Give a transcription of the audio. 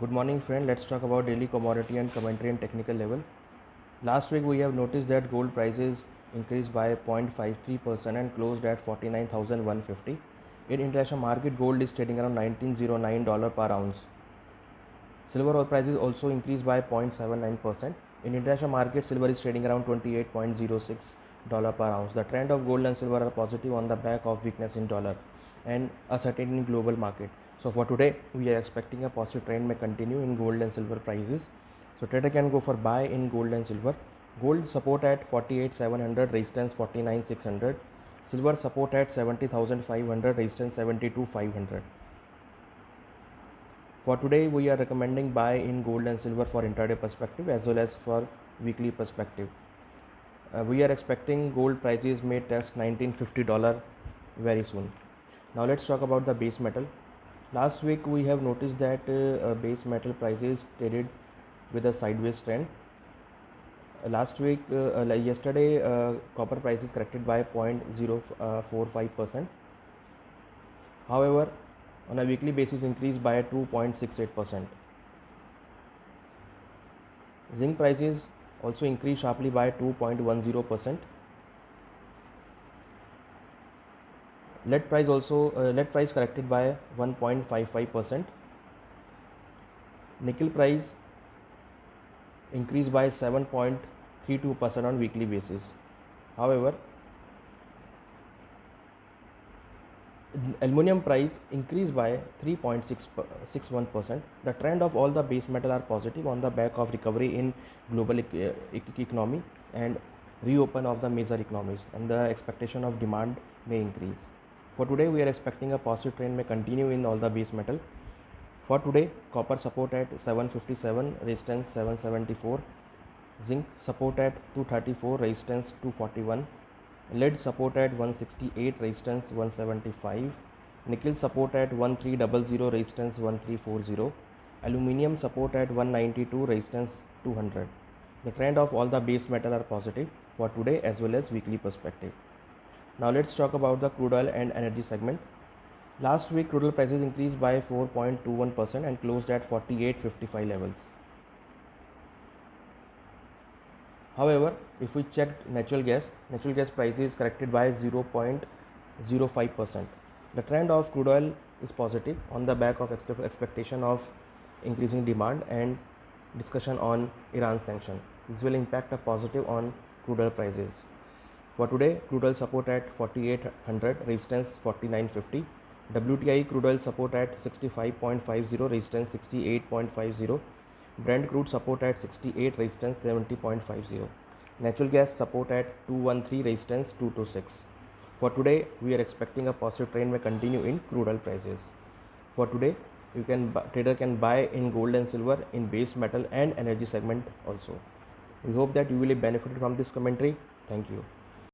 Good morning, friend. Let's talk about daily commodity and commentary and technical level. Last week, we have noticed that gold prices increased by 0.53% and closed at 49,150. In international market, gold is trading around $1909 per ounce. Silver oil prices also increased by 0.79%. In international market, silver is trading around $28.06 per ounce. The trend of gold and silver are positive on the back of weakness in dollar and uncertainty in global market. So for today, we are expecting a positive trend may continue in gold and silver prices. So trader can go for buy in gold and silver. Gold support at 48,700, resistance 49,600. Silver support at 70,500, resistance 72,500. For today, we are recommending buy in gold and silver for intraday perspective as well as for weekly perspective. We are expecting gold prices may test $1950 very soon. Now let's talk about the base metal. Last week we have noticed that base metal prices traded with a sideways trend. Yesterday, copper prices corrected by 0.045%. However, on a weekly basis increased by 2.68%. Zinc prices also increased sharply by 2.10%. Lead price corrected by 1.55%. Nickel price increased by 7.32% on weekly basis. However, aluminum price increased by 3.61%. The trend of all the base metal are positive on the back of recovery in global economy and reopen of the major economies, and the expectation of demand may increase. For today, we are expecting a positive trend may continue in all the base metal. For today, copper support at 757, resistance 774. Zinc support at 234, resistance 241. Lead support at 168, resistance 175. Nickel support at 1300, resistance 1340. Aluminium support at 192, resistance 200. The trend of all the base metal are positive for today as well as weekly perspective. Now let's talk about the crude oil and energy segment. Last week, crude oil prices increased by 4.21% and closed at 48.55 levels. However, if we checked natural gas prices corrected by 0.05%. The trend of crude oil is positive on the back of expectation of increasing demand and discussion on Iran sanction. This will impact a positive on crude oil prices. For today, crude oil support at 4800, resistance 4950. WTI crude oil support at 65.50, resistance 68.50. Brent crude support at 68, resistance 70.50. Natural gas support at 213, resistance 226. For today, we are expecting a positive trend may continue in crude oil prices. For today, trader can buy in gold and silver, in base metal and energy segment also. We hope that you will benefit from this commentary. Thank you.